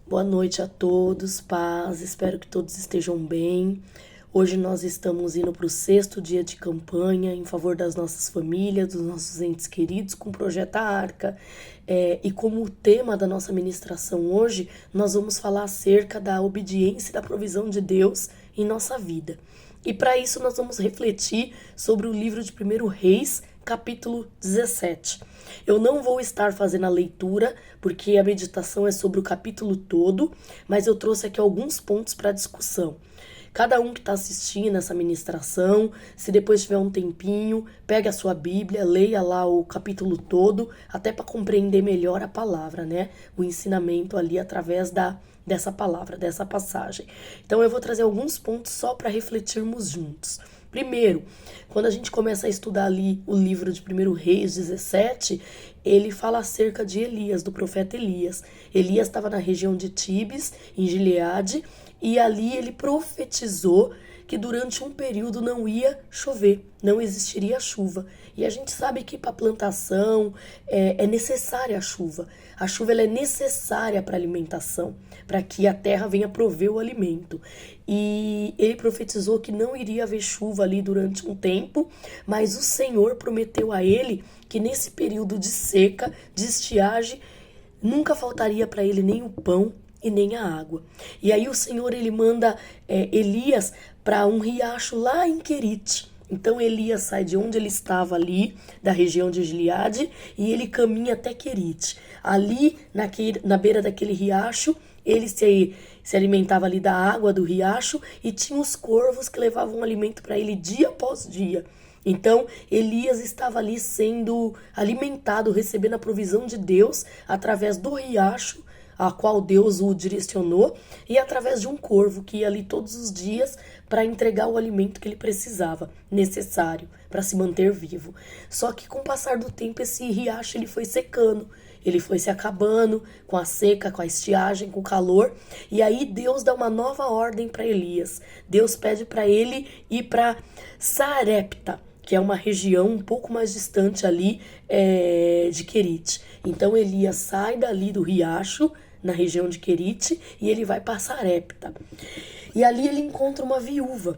Boa noite a todos, paz, espero que todos estejam bem. Hoje nós estamos indo para o sexto dia de campanha em favor das nossas famílias, dos nossos entes queridos, com o Projeto Arca. E como tema da nossa ministração hoje, nós vamos falar acerca da obediência e da provisão de Deus em nossa vida. E para isso nós vamos refletir sobre o livro de 1 Reis, capítulo 17. Eu não vou estar fazendo a leitura, porque a meditação é sobre o capítulo todo, mas eu trouxe aqui alguns pontos para discussão. Cada um que está assistindo essa ministração, se depois tiver um tempinho, pegue a sua Bíblia, leia lá o capítulo todo, até para compreender melhor a palavra, né? O ensinamento ali através dessa palavra, dessa passagem. Então eu vou trazer alguns pontos só para refletirmos juntos. Primeiro, quando a gente começa a estudar ali o livro de 1 Reis 17, ele fala acerca de Elias, do profeta Elias. Elias estava na região de Tibes, em Gileade, e ali ele profetizou que durante um período não ia chover, não existiria chuva. E a gente sabe que para plantação é necessária a chuva. A chuva ela é necessária para a alimentação, para que a terra venha prover o alimento. E ele profetizou que não iria haver chuva ali durante um tempo, mas o Senhor prometeu a ele que nesse período de seca, de estiagem, nunca faltaria para ele nem o pão e nem a água. E aí o Senhor ele manda Elias para um riacho lá em Querite. Então Elias sai de onde ele estava ali, da região de Gileade, e ele caminha até Querite. Ali, na beira daquele riacho, ele se alimentava ali da água do riacho e tinha os corvos que levavam alimento para ele dia após dia. Então, Elias estava ali sendo alimentado, recebendo a provisão de Deus através do riacho a qual Deus o direcionou, e através de um corvo que ia ali todos os dias para entregar o alimento que ele precisava, necessário para se manter vivo. Só que com o passar do tempo esse riacho ele foi secando, ele foi se acabando com a seca, com a estiagem, com o calor, e aí Deus dá uma nova ordem para Elias. Deus pede para ele ir para Sarepta, que é uma região um pouco mais distante ali de Querite. Então Elias sai dali do riacho, na região de Querite, e ele vai para Sarepta. E ali ele encontra uma viúva.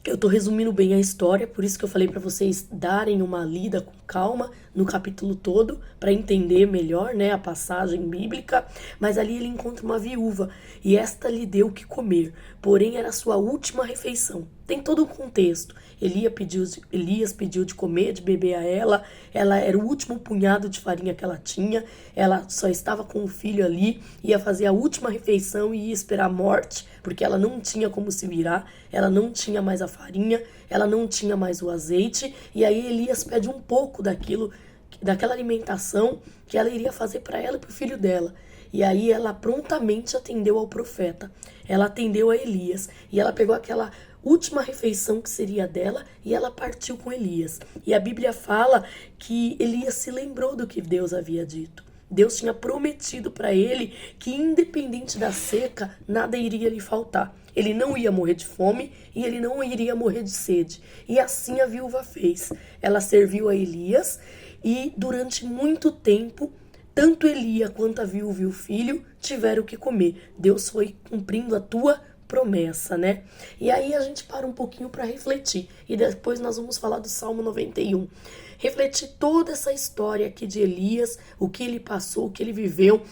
Eu tô resumindo bem a história, por isso que eu falei para vocês darem uma lida com calma no capítulo todo, para entender melhor, né, a passagem bíblica. Mas ali ele encontra uma viúva, e esta lhe deu o que comer, porém era a sua última refeição. Tem todo um contexto. Elias pediu de comer, de beber a ela era o último punhado de farinha que ela tinha, ela só estava com o filho ali, ia fazer a última refeição e ia esperar a morte, porque ela não tinha como se virar, ela não tinha mais a farinha, ela não tinha mais o azeite, e aí Elias pede um pouco daquela alimentação que ela iria fazer para ela e para o filho dela. E aí ela prontamente atendeu ao profeta, ela atendeu a Elias, e ela pegou aquela última refeição que seria dela e ela partiu com Elias. E a Bíblia fala que Elias se lembrou do que Deus havia dito. Deus tinha prometido para ele que independente da seca, nada iria lhe faltar. Ele não ia morrer de fome e ele não iria morrer de sede. E assim a viúva fez. Ela serviu a Elias e durante muito tempo tanto Elias quanto a viúva e o filho tiveram o que comer. Deus foi cumprindo a tua promessa, né? E aí a gente para um pouquinho para refletir. E depois nós vamos falar do Salmo 91. Refletir toda essa história aqui de Elias, o que ele passou, o que ele viveu,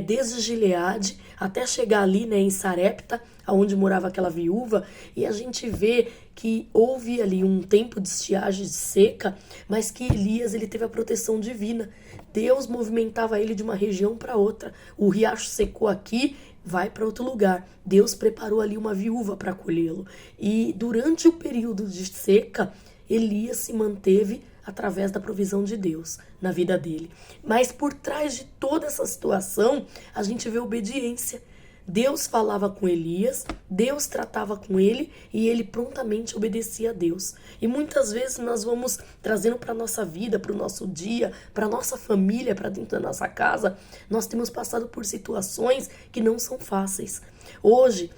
desde Gileade até chegar ali, né, em Sarepta, onde morava aquela viúva, e a gente vê que houve ali um tempo de estiagem, de seca, mas que Elias ele teve a proteção divina. Deus movimentava ele de uma região para outra. O riacho secou aqui, vai para outro lugar. Deus preparou ali uma viúva para acolhê-lo. E durante o período de seca, Elias se manteve através da provisão de Deus na vida dele. Mas por trás de toda essa situação, a gente vê obediência. Deus falava com Elias, Deus tratava com ele e ele prontamente obedecia a Deus. E muitas vezes nós vamos trazendo para a nossa vida, para o nosso dia, para a nossa família, para dentro da nossa casa, nós temos passado por situações que não são fáceis. Hoje,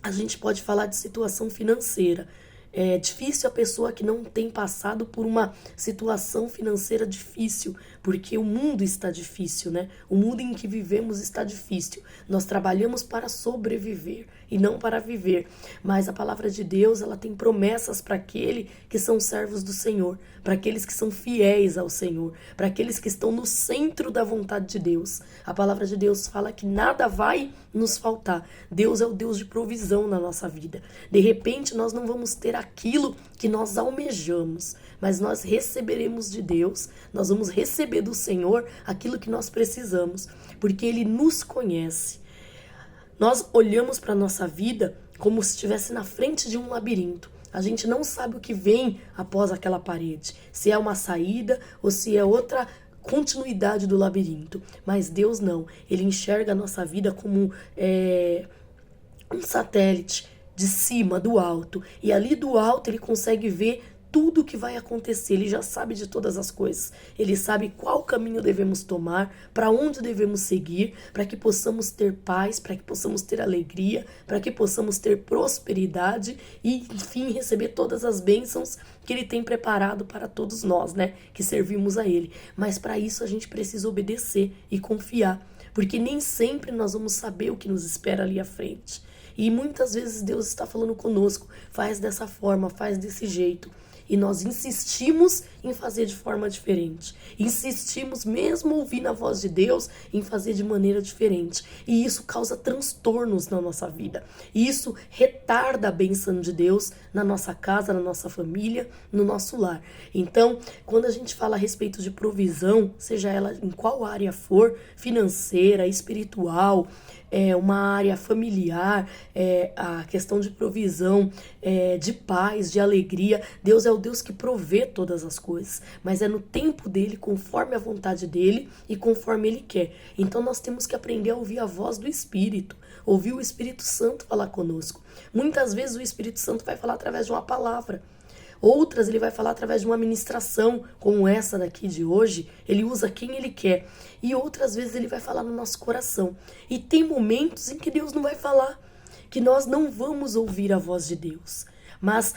a gente pode falar de situação financeira. É difícil a pessoa que não tem passado por uma situação financeira difícil, porque o mundo está difícil, né? O mundo em que vivemos está difícil. Nós trabalhamos para sobreviver e não para viver. Mas a palavra de Deus, ela tem promessas para aqueles que são servos do Senhor, para aqueles que são fiéis ao Senhor, para aqueles que estão no centro da vontade de Deus. A palavra de Deus fala que nada vai nos faltar. Deus é o Deus de provisão na nossa vida. De repente, nós não vamos ter aquilo que nós almejamos, mas nós receberemos de Deus, nós vamos receber do Senhor aquilo que nós precisamos, porque Ele nos conhece. Nós olhamos para a nossa vida como se estivesse na frente de um labirinto. A gente não sabe o que vem após aquela parede, se é uma saída ou se é outra continuidade do labirinto. Mas Deus não, Ele enxerga a nossa vida como um satélite de cima, do alto. E ali do alto Ele consegue ver tudo o que vai acontecer. Ele já sabe de todas as coisas. Ele sabe qual caminho devemos tomar, para onde devemos seguir, para que possamos ter paz, para que possamos ter alegria, para que possamos ter prosperidade e, enfim, receber todas as bênçãos que Ele tem preparado para todos nós, né, que servimos a Ele. Mas para isso a gente precisa obedecer e confiar, porque nem sempre nós vamos saber o que nos espera ali à frente. E muitas vezes Deus está falando conosco, faz dessa forma, faz desse jeito. E nós insistimos em fazer de forma diferente. Insistimos, mesmo ouvindo a voz de Deus, em fazer de maneira diferente. E isso causa transtornos na nossa vida. E isso retarda a bênção de Deus na nossa casa, na nossa família, no nosso lar. Então, quando a gente fala a respeito de provisão, seja ela em qual área for, financeira, espiritual, uma área familiar, a questão de provisão, de paz, de alegria, Deus é o Deus que provê todas as coisas, mas é no tempo dele, conforme a vontade dele e conforme ele quer. Então nós temos que aprender a ouvir a voz do Espírito, ouvir o Espírito Santo falar conosco. Muitas vezes o Espírito Santo vai falar através de uma palavra. Outras ele vai falar através de uma ministração, como essa daqui de hoje, ele usa quem ele quer. E outras vezes ele vai falar no nosso coração. E tem momentos em que Deus não vai falar, que nós não vamos ouvir a voz de Deus. Mas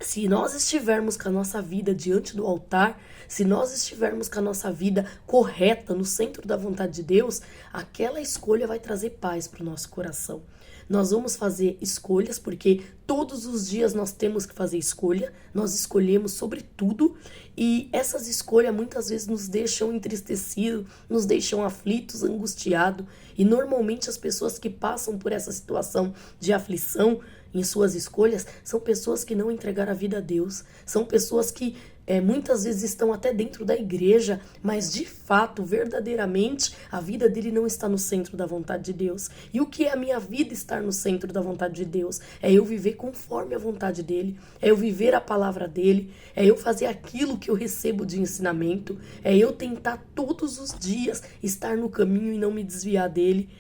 se nós estivermos com a nossa vida diante do altar, se nós estivermos com a nossa vida correta, no centro da vontade de Deus, aquela escolha vai trazer paz para o nosso coração. Nós vamos fazer escolhas, porque todos os dias nós temos que fazer escolha, nós escolhemos sobre tudo, e essas escolhas muitas vezes nos deixam entristecidos, nos deixam aflitos, angustiados, e normalmente as pessoas que passam por essa situação de aflição em suas escolhas são pessoas que não entregaram a vida a Deus, são pessoas que muitas vezes estão até dentro da igreja, mas de fato, verdadeiramente, a vida dele não está no centro da vontade de Deus. E o que é a minha vida estar no centro da vontade de Deus? É eu viver conforme a vontade dele, é eu viver a palavra dele, é eu fazer aquilo que eu recebo de ensinamento, é eu tentar todos os dias estar no caminho e não me desviar dele,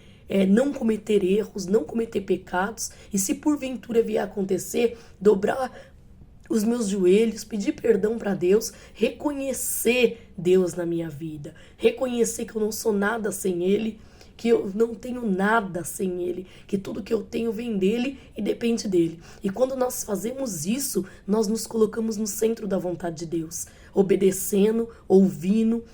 não cometer erros, não cometer pecados, e se porventura vier a acontecer, dobrar os meus joelhos, pedir perdão para Deus, reconhecer Deus na minha vida, reconhecer que eu não sou nada sem Ele, que eu não tenho nada sem Ele, que tudo que eu tenho vem dEle e depende dEle. E quando nós fazemos isso, nós nos colocamos no centro da vontade de Deus, obedecendo, ouvindo,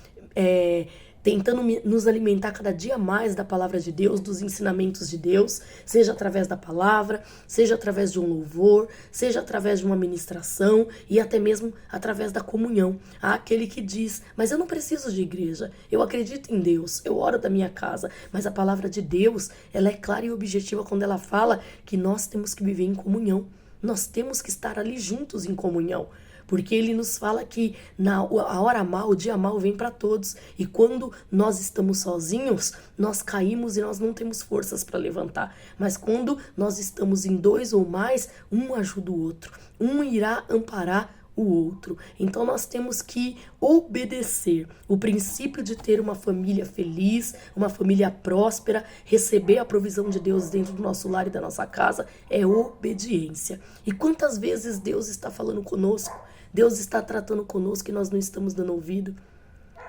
tentando nos alimentar cada dia mais da palavra de Deus, dos ensinamentos de Deus, seja através da palavra, seja através de um louvor, seja através de uma ministração e até mesmo através da comunhão. Há aquele que diz, mas eu não preciso de igreja, eu acredito em Deus, eu oro da minha casa, mas a palavra de Deus, ela é clara e objetiva quando ela fala que nós temos que viver em comunhão, nós temos que estar ali juntos em comunhão. Porque ele nos fala que a hora mal, o dia mal vem para todos. E quando nós estamos sozinhos, nós caímos e nós não temos forças para levantar. Mas quando nós estamos em dois ou mais, um ajuda o outro. Um irá amparar o outro. Então nós temos que obedecer. O princípio de ter uma família feliz, uma família próspera, receber a provisão de Deus dentro do nosso lar e da nossa casa é obediência. E quantas vezes Deus está falando conosco? Deus está tratando conosco e nós não estamos dando ouvido.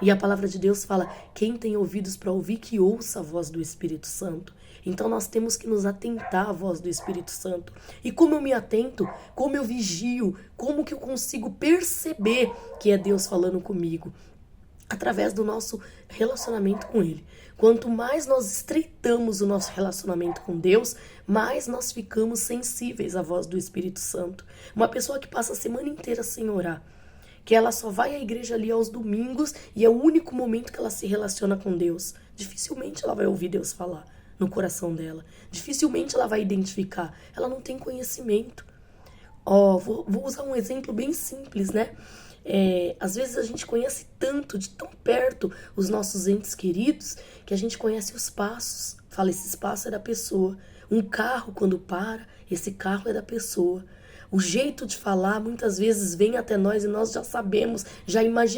E a palavra de Deus fala, quem tem ouvidos para ouvir, que ouça a voz do Espírito Santo. Então nós temos que nos atentar à voz do Espírito Santo. E como eu me atento, como eu vigio, como que eu consigo perceber que é Deus falando comigo? através do nosso relacionamento com Ele. Quanto mais nós estreitamos o nosso relacionamento com Deus, mais nós ficamos sensíveis à voz do Espírito Santo. Uma pessoa que passa a semana inteira sem orar, que ela só vai à igreja ali aos domingos e é o único momento que ela se relaciona com Deus, dificilmente ela vai ouvir Deus falar no coração dela. Dificilmente ela vai identificar. Ela não tem conhecimento. Vou usar um exemplo bem simples, né? Às vezes a gente conhece tanto, de tão perto, os nossos entes queridos, que a gente conhece os passos. Fala, esse espaço é da pessoa. Um carro, quando para, esse carro é da pessoa. O jeito de falar muitas vezes vem até nós e nós já sabemos,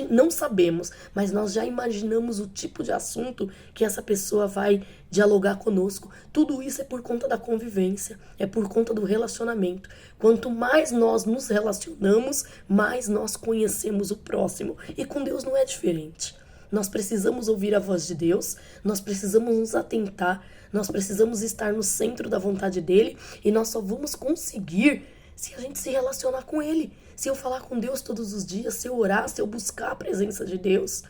não sabemos, mas nós já imaginamos o tipo de assunto que essa pessoa vai dialogar conosco. Tudo isso é por conta da convivência, é por conta do relacionamento. Quanto mais nós nos relacionamos, mais nós conhecemos o próximo. E com Deus não é diferente. Nós precisamos ouvir a voz de Deus, nós precisamos nos atentar, nós precisamos estar no centro da vontade dele e nós só vamos conseguir se a gente se relacionar com Ele, se eu falar com Deus todos os dias, se eu orar, se eu buscar a presença de Deus.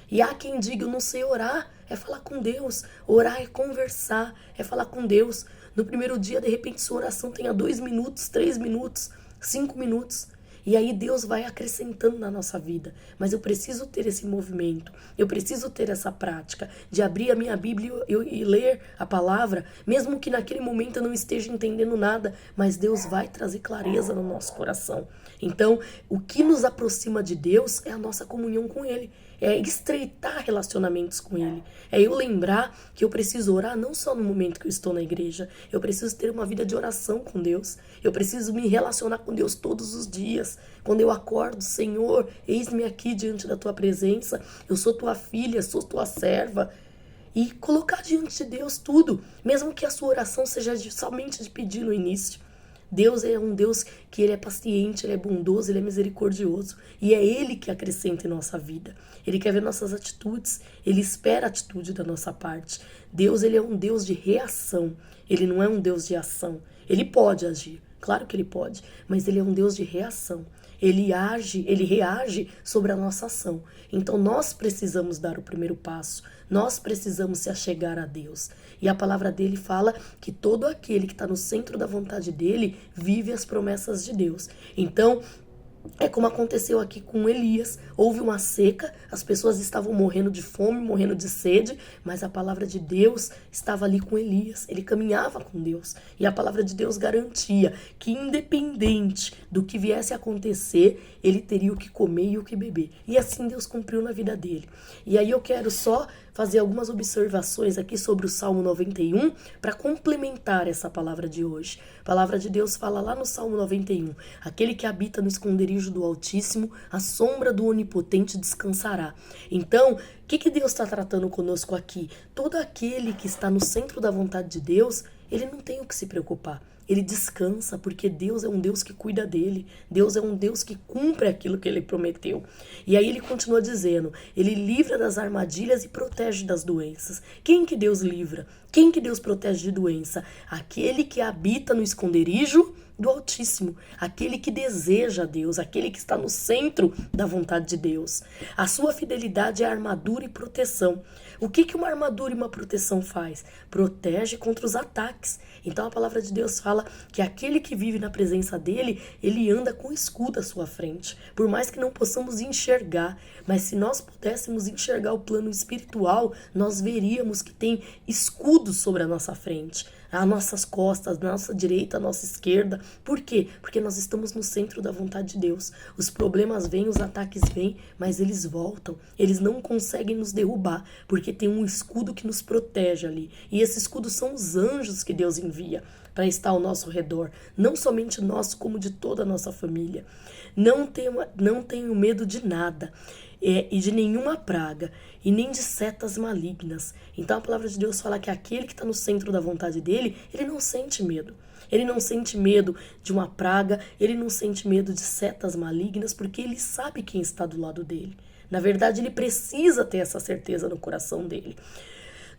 E há quem diga, eu não sei orar, é falar com Deus. Orar é conversar, é falar com Deus. No primeiro dia, de repente, sua oração tenha 2 minutos, 3 minutos, 5 minutos. E aí Deus vai acrescentando na nossa vida. Mas eu preciso ter esse movimento, eu preciso ter essa prática de abrir a minha Bíblia e ler a palavra, mesmo que naquele momento eu não esteja entendendo nada, mas Deus vai trazer clareza no nosso coração. Então, o que nos aproxima de Deus é a nossa comunhão com Ele, é estreitar relacionamentos com Ele, é eu lembrar que eu preciso orar não só no momento que eu estou na igreja, eu preciso ter uma vida de oração com Deus, eu preciso me relacionar com Deus todos os dias. Quando eu acordo, Senhor, eis-me aqui diante da Tua presença, eu sou Tua filha, sou Tua serva, e colocar diante de Deus tudo, mesmo que a sua oração seja somente de pedir no início. Deus é um Deus que Ele é paciente, Ele é bondoso, Ele é misericordioso. E é Ele que acrescenta em nossa vida. Ele quer ver nossas atitudes, Ele espera a atitude da nossa parte. Deus, Ele é um Deus de reação, Ele não é um Deus de ação. Ele pode agir, claro que Ele pode, mas Ele é um Deus de reação. Ele age, Ele reage sobre a nossa ação. Então nós precisamos dar o primeiro passo, nós precisamos se achegar a Deus. E a palavra dele fala que todo aquele que está no centro da vontade dele vive as promessas de Deus. Então, é como aconteceu aqui com Elias, houve uma seca, as pessoas estavam morrendo de fome, morrendo de sede, mas a palavra de Deus estava ali com Elias, ele caminhava com Deus, e a palavra de Deus garantia que independente do que viesse a acontecer, ele teria o que comer e o que beber, e assim Deus cumpriu na vida dele. E aí eu quero só fazer algumas observações aqui sobre o Salmo 91 para complementar essa palavra de hoje. A palavra de Deus fala lá no Salmo 91, aquele que habita no esconderijo do Altíssimo, a sombra do Onipotente descansará. Então, o que Deus está tratando conosco aqui? Todo aquele que está no centro da vontade de Deus, ele não tem o que se preocupar. Ele descansa, porque Deus é um Deus que cuida dele. Deus é um Deus que cumpre aquilo que ele prometeu. E aí ele continua dizendo, ele livra das armadilhas e protege das doenças. Quem que Deus livra? Quem que Deus protege de doença? Aquele que habita no esconderijo do Altíssimo, aquele que deseja Deus, aquele que está no centro da vontade de Deus. A sua fidelidade é armadura e proteção. O que uma armadura e uma proteção faz? Protege contra os ataques. Então a palavra de Deus fala que aquele que vive na presença dele, ele anda com escudo à sua frente. Por mais que não possamos enxergar, mas se nós pudéssemos enxergar o plano espiritual, nós veríamos que tem escudos sobre a nossa frente, às nossas costas, na nossa direita, à nossa esquerda. Por quê? Porque nós estamos no centro da vontade de Deus. Os problemas vêm, os ataques vêm, mas eles voltam. Eles não conseguem nos derrubar, porque tem um escudo que nos protege ali. E esse escudo são os anjos que Deus envia para estar ao nosso redor. Não somente nosso, como de toda a nossa família. Não tenho medo de nada. E de nenhuma praga, e nem de setas malignas. Então a palavra de Deus fala que aquele que está no centro da vontade dele, ele não sente medo. Ele não sente medo de uma praga, ele não sente medo de setas malignas, porque ele sabe quem está do lado dele. Na verdade, ele precisa ter essa certeza no coração dele.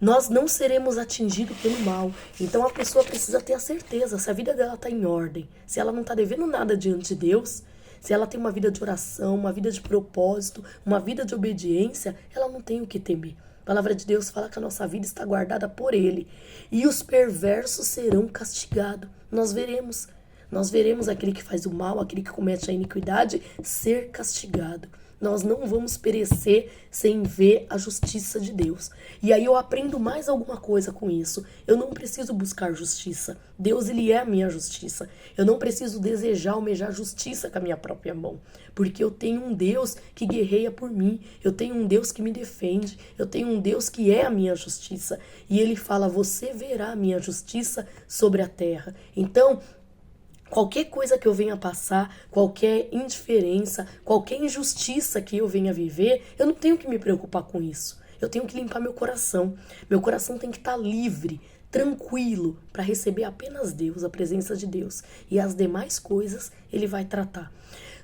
Nós não seremos atingidos pelo mal. Então a pessoa precisa ter a certeza, se a vida dela está em ordem, se ela não está devendo nada diante de Deus, se ela tem uma vida de oração, uma vida de propósito, uma vida de obediência, ela não tem o que temer. A palavra de Deus fala que a nossa vida está guardada por Ele. E os perversos serão castigados. Nós veremos aquele que faz o mal, aquele que comete a iniquidade, ser castigado. Nós não vamos perecer sem ver a justiça de Deus. E aí eu aprendo mais alguma coisa com isso. Eu não preciso buscar justiça. Deus, Ele é a minha justiça. Eu não preciso desejar, almejar justiça com a minha própria mão. Porque eu tenho um Deus que guerreia por mim. Eu tenho um Deus que me defende. Eu tenho um Deus que é a minha justiça. E Ele fala, você verá a minha justiça sobre a terra. Então, qualquer coisa que eu venha passar, qualquer indiferença, qualquer injustiça que eu venha viver, eu não tenho que me preocupar com isso. Eu tenho que limpar meu coração. Meu coração tem que estar livre, tranquilo, para receber apenas Deus, a presença de Deus. E as demais coisas Ele vai tratar.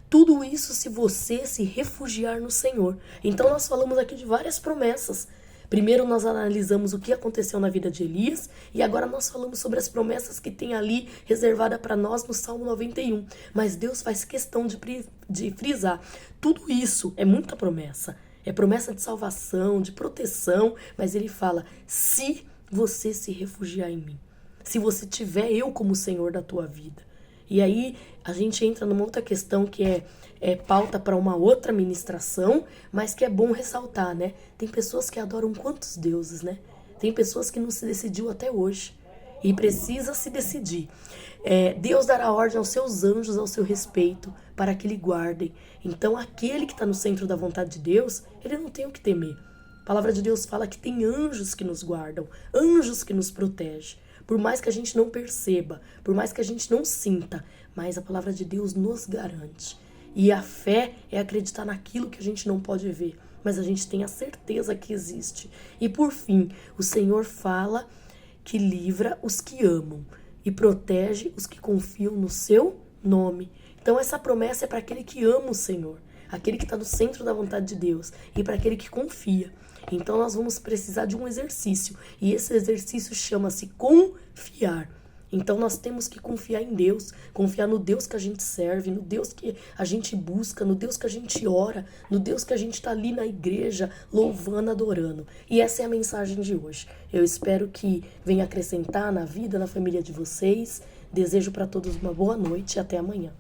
Tudo isso se você se refugiar no Senhor. Então nós falamos aqui de várias promessas. Primeiro nós analisamos o que aconteceu na vida de Elias e agora nós falamos sobre as promessas que tem ali reservada para nós no Salmo 91. Mas Deus faz questão de frisar. Tudo isso é muita promessa. É promessa de salvação, de proteção, mas Ele fala, se você se refugiar em mim, se você tiver eu como Senhor da tua vida. E aí a gente entra numa outra questão que é pauta para uma outra ministração, mas que é bom ressaltar, né? Tem pessoas que adoram quantos deuses, né? Tem pessoas que não se decidiu até hoje e precisa se decidir. Deus dará ordem aos seus anjos ao seu respeito para que lhe guardem. Então aquele que está no centro da vontade de Deus, ele não tem o que temer. A palavra de Deus fala que tem anjos que nos guardam, anjos que nos protegem. Por mais que a gente não perceba, por mais que a gente não sinta, mas a palavra de Deus nos garante. E a fé é acreditar naquilo que a gente não pode ver, mas a gente tem a certeza que existe. E por fim, o Senhor fala que livra os que amam e protege os que confiam no seu nome. Então essa promessa é para aquele que ama o Senhor, aquele que está no centro da vontade de Deus e para aquele que confia. Então nós vamos precisar de um exercício e esse exercício chama-se confiar. Então nós temos que confiar em Deus, confiar no Deus que a gente serve, no Deus que a gente busca, no Deus que a gente ora, no Deus que a gente está ali na igreja louvando, adorando. E essa é a mensagem de hoje. Eu espero que venha acrescentar na vida, na família de vocês. Desejo para todos uma boa noite e até amanhã.